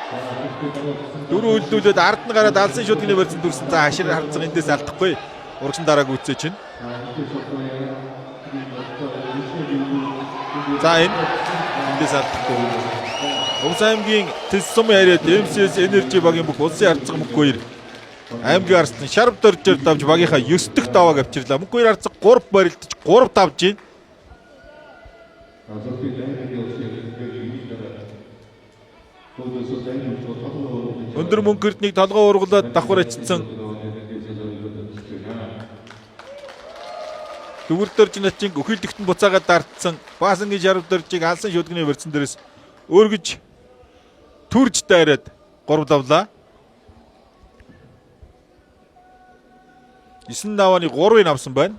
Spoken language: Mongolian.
Дөрөв хөлдүүлээд ард нь гараад алсын шүдгний барьсан дүрсэн. За хашир хардсан эндээс алдахгүй. Урагшин дарааг үүсээ чинь. За эндээс алдахгүй. Угс аймгийн Тэс сум яриад МСС Energy багийн бүх улсын арцаг мөнгө 2. Аймгийн арцны шарв дөржээр давж багийнхаа 9 дахь давааг авчирлаа. Мөнгө 2 арцаг 3 барилдаж 3 давж байна. Өндөр мөнгөрднийг толгой ургуулад давхар ачсан. Дүгүр дөрж начин өхөлдөгтөн буцаагаад дартсан. Баасангийн шарв дөржийг алсан шүдгний барьсан дээрээс өргөж төрж дайраад 3 давлаа. 9 давааны 3-ыг авсан байна.